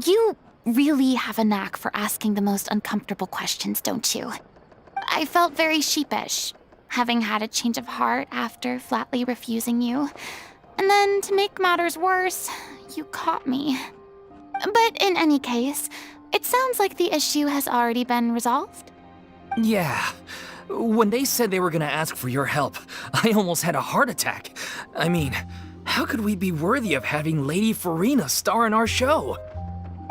You really have a knack for asking the most uncomfortable questions, don't you? I felt very sheepish, having had a change of heart after flatly refusing you. And then, to make matters worse, you caught me. But in any case, it sounds like the issue has already been resolved. Yeah. When they said they were gonna ask for your help, I almost had a heart attack. I mean, how could we be worthy of having Lady Furina star in our show?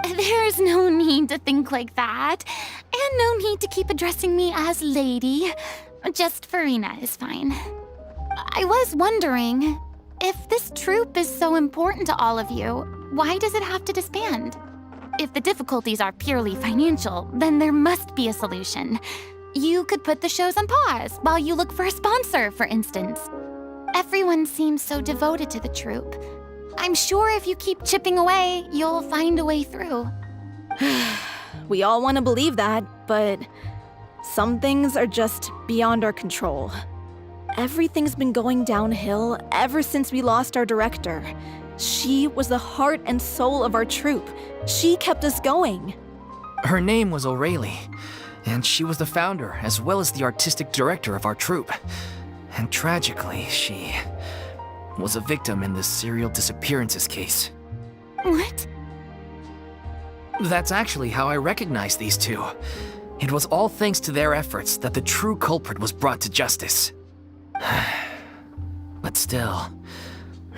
There's no need to think like that, and no need to keep addressing me as Lady. Just Furina is fine. I was wondering, if this troupe is so important to all of you, why does it have to disband? If the difficulties are purely financial, then there must be a solution. You could put the shows on pause while you look for a sponsor, for instance. Everyone seems so devoted to the troupe. I'm sure if you keep chipping away, you'll find a way through. We all want to believe that, but some things are just beyond our control. Everything's been going downhill ever since we lost our director. She was the heart and soul of our troupe. She kept us going. Her name was O'Reilly, and she was the founder as well as the artistic director of our troupe. And tragically, she was a victim in this serial disappearances case. What? That's actually how I recognized these two. It was all thanks to their efforts that the true culprit was brought to justice. But still,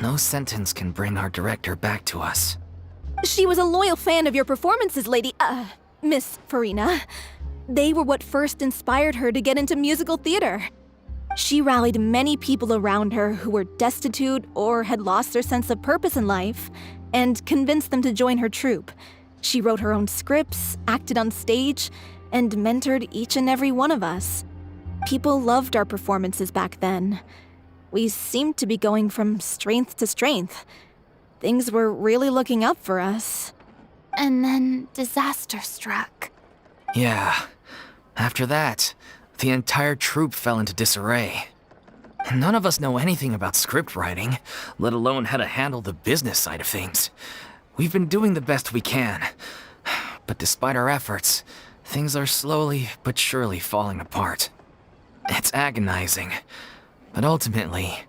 no sentence can bring our director back to us. She was a loyal fan of your performances, Miss Furina. They were what first inspired her to get into musical theater. She rallied many people around her who were destitute or had lost their sense of purpose in life, and convinced them to join her troupe. She wrote her own scripts, acted on stage, and mentored each and every one of us. People loved our performances back then. We seemed to be going from strength to strength. Things were really looking up for us. And then disaster struck. Yeah. After that, the entire troupe fell into disarray. None of us know anything about script writing, let alone how to handle the business side of things. We've been doing the best we can. But despite our efforts, things are slowly but surely falling apart. It's agonizing. But ultimately,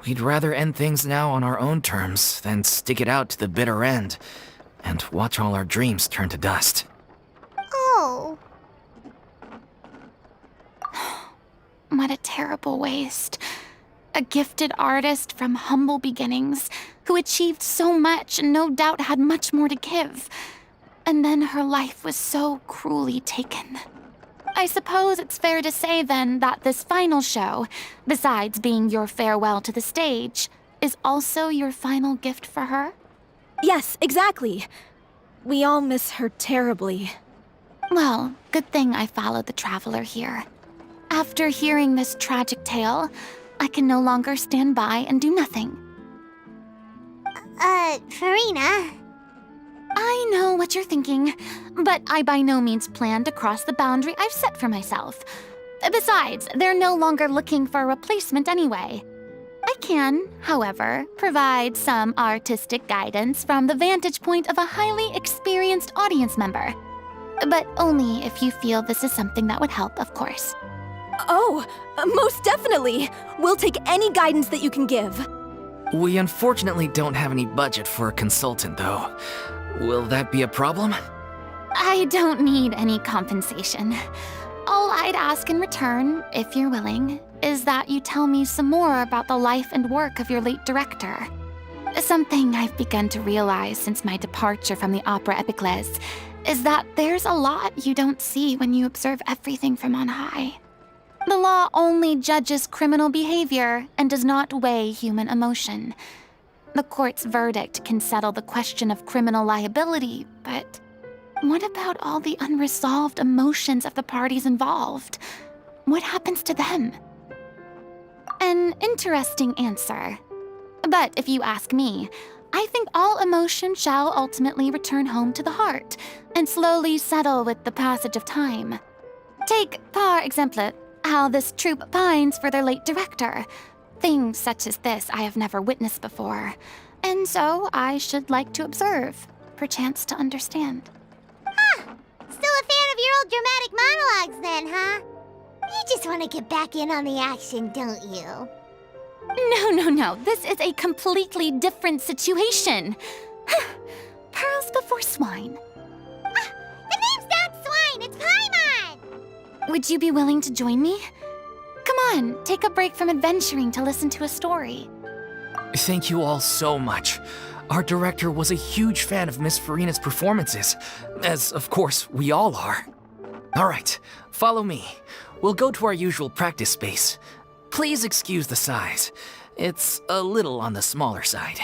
we'd rather end things now on our own terms than stick it out to the bitter end and watch all our dreams turn to dust. Oh. What a terrible waste. A gifted artist from humble beginnings who achieved so much and no doubt had much more to give. And then her life was so cruelly taken. I suppose it's fair to say then that this final show, besides being your farewell to the stage, is also your final gift for her? Yes, exactly. We all miss her terribly. Well, good thing I followed the traveler here. After hearing this tragic tale, I can no longer stand by and do nothing. Furina? I know what you're thinking, but I by no means plan to cross the boundary I've set for myself. Besides, they're no longer looking for a replacement anyway. I can, however, provide some artistic guidance from the vantage point of a highly experienced audience member. But only if you feel this is something that would help, of course. Oh, most definitely. We'll take any guidance that you can give. We unfortunately don't have any budget for a consultant, though. Will that be a problem? I don't need any compensation. All I'd ask in return, if you're willing, is that you tell me some more about the life and work of your late director. Something I've begun to realize since my departure from the Opera Epiclese is that there's a lot you don't see when you observe everything from on high. The law only judges criminal behavior and does not weigh human emotion. The court's verdict can settle the question of criminal liability, but what about all the unresolved emotions of the parties involved? What happens to them? An interesting answer. But if you ask me, I think all emotion shall ultimately return home to the heart and slowly settle with the passage of time. Take, par exemple, how this troupe pines for their late director. Things such as this I have never witnessed before, and so I should like to observe. perchance to understand. Still a fan of your old dramatic monologues then, huh? You just want to get back in on the action, don't you? No. This is a completely different situation. Pearls before swine. The name's not Swine, it's Paimon! Would you be willing to join me? Come on, take a break from adventuring to listen to a story. Thank you all so much. Our director was a huge fan of Miss Furina's performances, as of course we all are. All right, follow me. We'll go to our usual practice space. Please excuse the size. It's a little on the smaller side.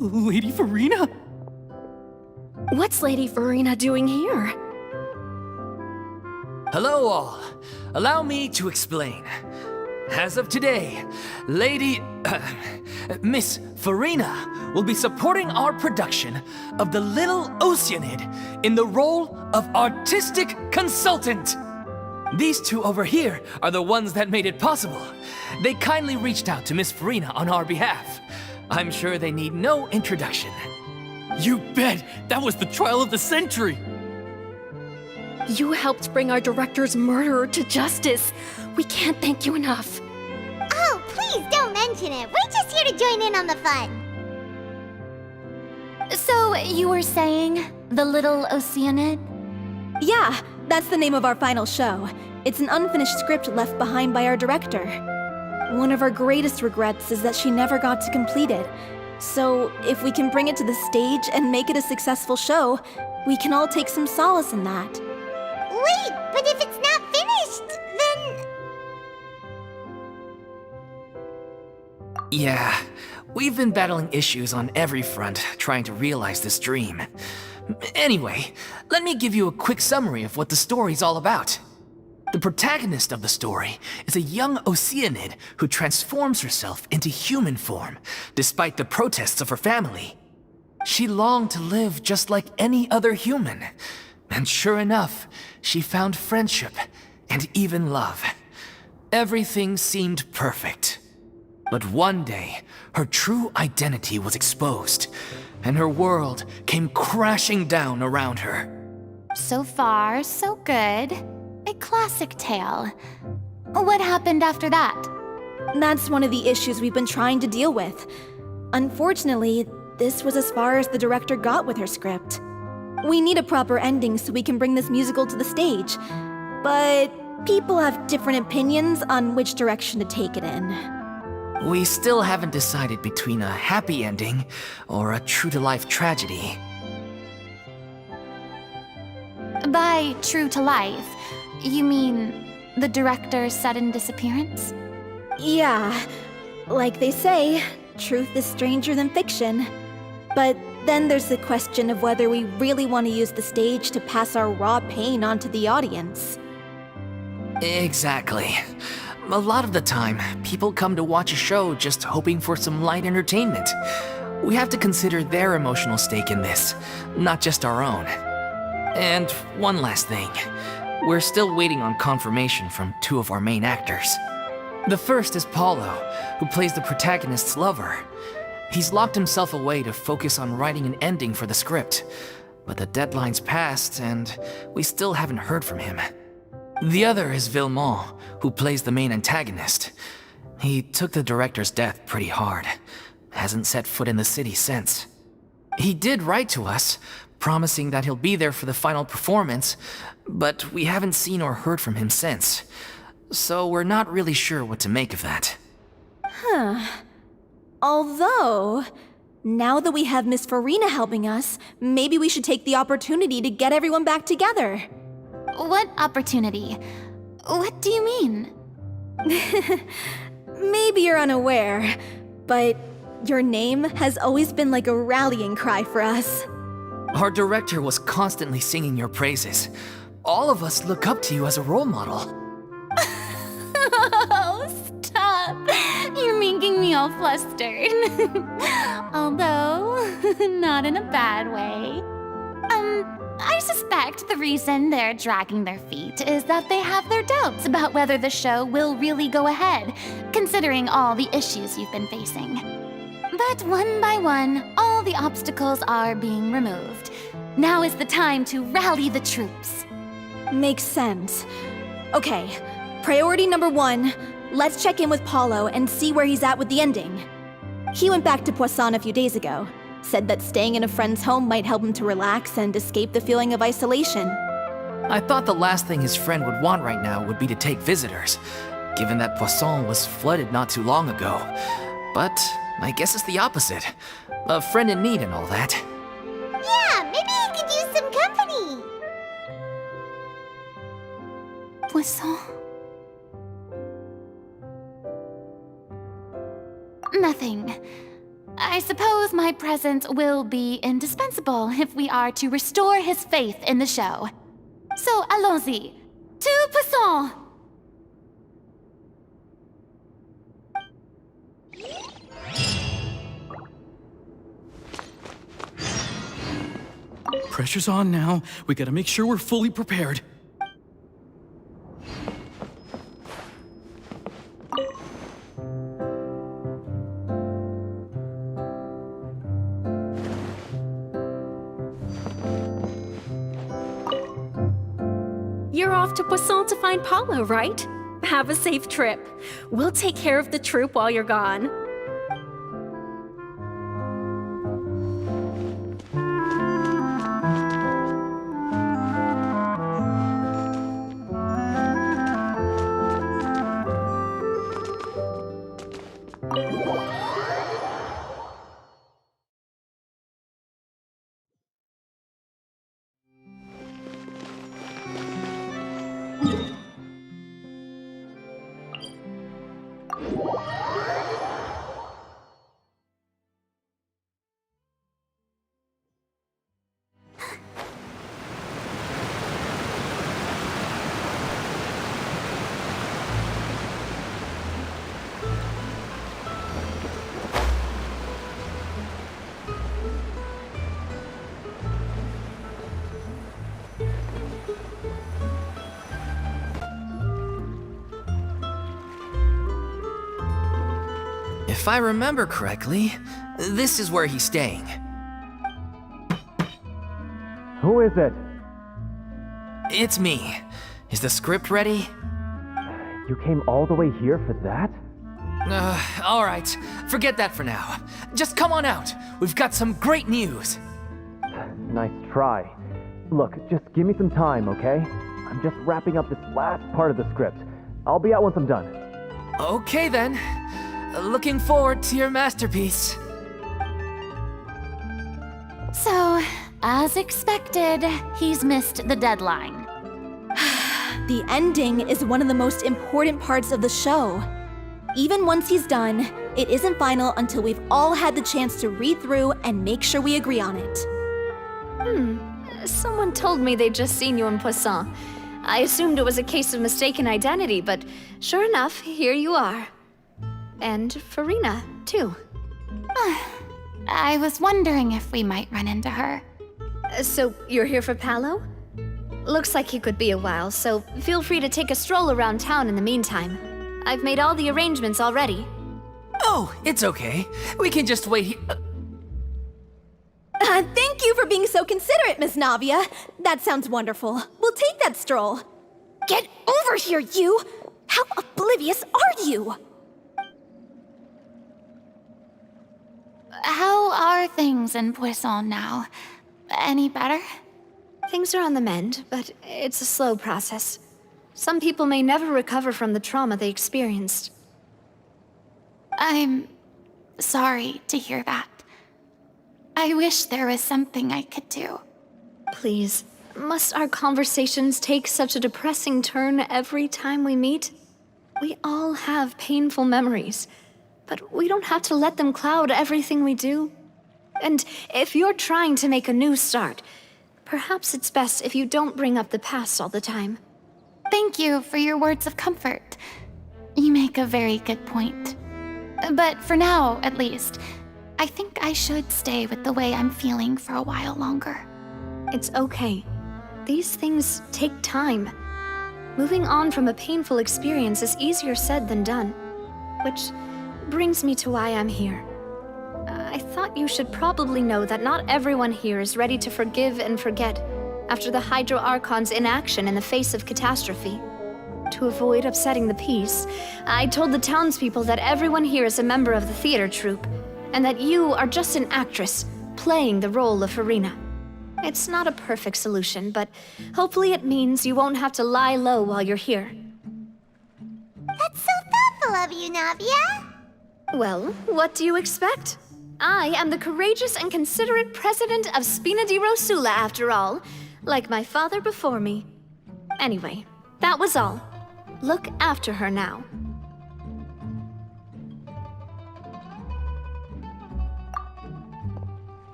Lady Furina? What's Lady Furina doing here? Hello all. Allow me to explain. As of today, Miss Furina will be supporting our production of The Little Oceanid in the role of artistic consultant. These two over here are the ones that made it possible. They kindly reached out to Miss Furina on our behalf. I'm sure they need no introduction. You bet! That was the trial of the century! You helped bring our director's murderer to justice. We can't thank you enough. Oh, please don't mention it. We're just here to join in on the fun. So, you were saying The Little Oceanid? Yeah, that's the name of our final show. It's an unfinished script left behind by our director. One of our greatest regrets is that she never got to complete it. So, if we can bring it to the stage and make it a successful show, we can all take some solace in that. Wait, but if it's not finished, then... Yeah, we've been battling issues on every front trying to realize this dream. Anyway, let me give you a quick summary of what the story's all about. The protagonist of the story is a young Oceanid who transforms herself into human form, despite the protests of her family. She longed to live just like any other human, and sure enough, she found friendship and even love. Everything seemed perfect. But one day, her true identity was exposed, and her world came crashing down around her. So far, so good. A classic tale. What happened after that? That's one of the issues we've been trying to deal with. Unfortunately, this was as far as the director got with her script. We need a proper ending so we can bring this musical to the stage. But people have different opinions on which direction to take it in. We still haven't decided between a happy ending or a true-to-life tragedy. By true to life, you mean the director's sudden disappearance? Yeah, like they say, truth is stranger than fiction. But then there's the question of whether we really want to use the stage to pass our raw pain onto the audience. Exactly. A lot of the time, people come to watch a show just hoping for some light entertainment. We have to consider their emotional stake in this, not just our own. And one last thing. We're still waiting on confirmation from two of our main actors. The first is Paulo, who plays the protagonist's lover. He's locked himself away to focus on writing an ending for the script, but the deadline's passed and we still haven't heard from him. The other is Villemont, who plays the main antagonist. He took the director's death pretty hard. Hasn't set foot in the city since. He did write to us, promising that he'll be there for the final performance, but we haven't seen or heard from him since. So we're not really sure what to make of that. Although, now that we have Miss Furina helping us, maybe we should take the opportunity to get everyone back together. What opportunity? What do you mean? Maybe you're unaware, but your name has always been like a rallying cry for us. Our director was constantly singing your praises. All of us look up to you as a role model. Oh, stop! You're making me all flustered. Although, not in a bad way. I suspect the reason they're dragging their feet is that they have their doubts about whether the show will really go ahead, considering all the issues you've been facing. But one by one, all the obstacles are being removed. Now is the time to rally the troops. Makes sense. Okay, priority number 1, let's check in with Paulo and see where he's at with the ending. He went back to Poisson a few days ago, said that staying in a friend's home might help him to relax and escape the feeling of isolation. I thought the last thing his friend would want right now would be to take visitors, given that Poisson was flooded not too long ago. But I guess it's the opposite. A friend in need and all that. Yeah, maybe he could use some company. Poisson? Nothing. I suppose my presence will be indispensable if we are to restore his faith in the show. So, allons-y. To Poisson! Pressure's on now. We gotta make sure we're fully prepared. You're off to Poisson to find Paulo, right? Have a safe trip. We'll take care of the troop while you're gone. If I remember correctly, this is where he's staying. Who is it? It's me. Is the script ready? You came all the way here for that? All right. Forget that for now. Just come on out. We've got some great news. Nice try. Look, just give me some time, okay? I'm just wrapping up this last part of the script. I'll be out once I'm done. Okay then. Looking forward to your masterpiece. So, as expected, he's missed the deadline. The ending is one of the most important parts of the show. Even once he's done, it isn't final until we've all had the chance to read through and make sure we agree on it. Someone told me they'd just seen you in Poisson. I assumed it was a case of mistaken identity, but sure enough, here you are. And Furina, too. I was wondering if we might run into her. So, you're here for Paulo? Looks like he could be a while, so feel free to take a stroll around town in the meantime. I've made all the arrangements already. Oh, it's okay. We can just wait here. Thank you for being so considerate, Miss Navia. That sounds wonderful. We'll take that stroll. Get over here, you! How oblivious are you? How are things in Poisson now? Any better? Things are on the mend, but it's a slow process. Some people may never recover from the trauma they experienced. I'm Sorry to hear that. I wish there was something I could do. Please, must our conversations take such a depressing turn every time we meet? We all have painful memories, but we don't have to let them cloud everything we do. And if you're trying to make a new start, perhaps it's best if you don't bring up the past all the time. Thank you for your words of comfort. You make a very good point. But for now, at least, I think I should stay with the way I'm feeling for a while longer. It's okay. These things take time. Moving on from a painful experience is easier said than done. Which brings me to why I'm here. I thought you should probably know that not everyone here is ready to forgive and forget after the Hydro Archon's inaction in the face of catastrophe. To avoid upsetting the peace, I told the townspeople that everyone here is a member of the theater troupe, and that you are just an actress playing the role of Furina. It's not a perfect solution, but hopefully it means you won't have to lie low while you're here. That's so thoughtful of you, Navia. Well, what do you expect? I am the courageous and considerate president of Spina di Rosula, after all, like my father before me. Anyway, that was all. Look after her now.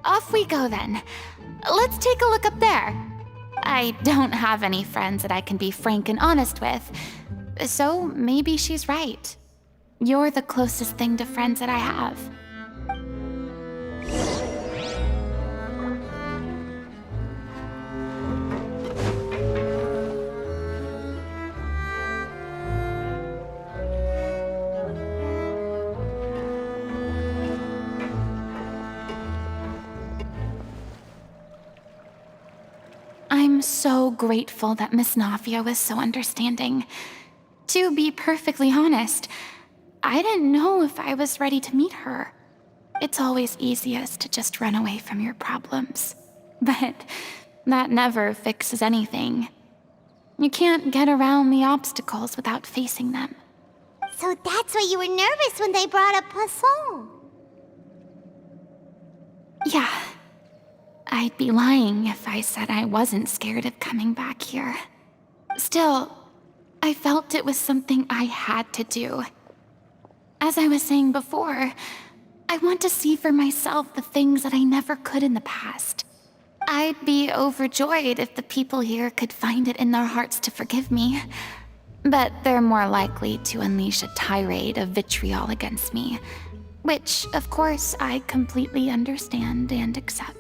Off we go then. Let's take a look up there. I don't have any friends that I can be frank and honest with, so maybe she's right. You're the closest thing to friends that I have. I'm so grateful that Miss Navia was so understanding. To be perfectly honest, I didn't know if I was ready to meet her. It's always easiest to just run away from your problems. But that never fixes anything. You can't get around the obstacles without facing them. So that's why you were nervous when they brought up Poisson. Yeah. I'd be lying if I said I wasn't scared of coming back here. Still, I felt it was something I had to do. As I was saying before, I want to see for myself the things that I never could in the past. I'd be overjoyed if the people here could find it in their hearts to forgive me. But they're more likely to unleash a tirade of vitriol against me, which, of course, I completely understand and accept.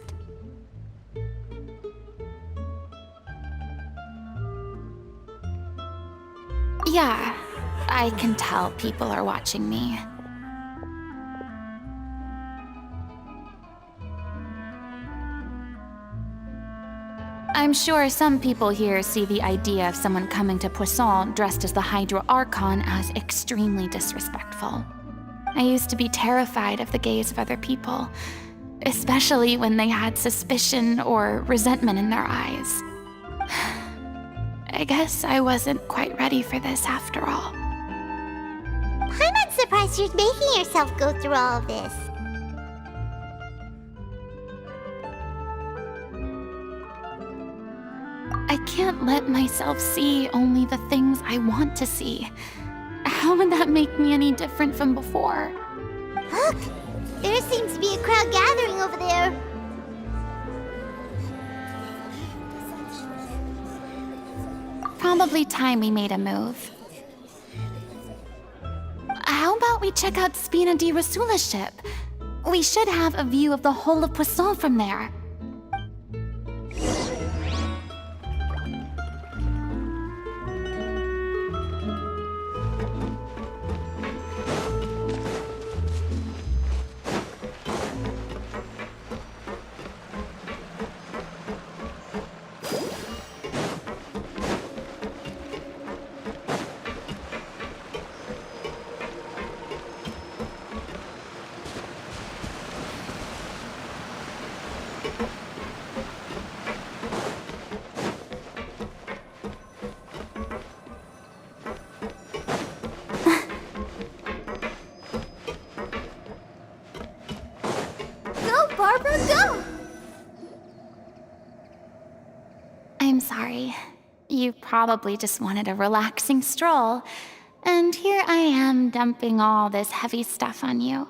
Yeah, I can tell people are watching me. I'm sure some people here see the idea of someone coming to Poisson dressed as the Hydro Archon as extremely disrespectful. I used to be terrified of the gaze of other people, especially when they had suspicion or resentment in their eyes. I guess I wasn't quite ready for this after all. I'm not surprised you're making yourself go through all of this. I can't let myself see only the things I want to see. How would that make me any different from before? Look! There seems to be a crowd gathering over there. Probably time we made a move. How about we check out Spina di Rosula's ship? We should have a view of the whole of Poisson from there. Barbara, go! I'm sorry. You probably just wanted a relaxing stroll, and here I am dumping all this heavy stuff on you.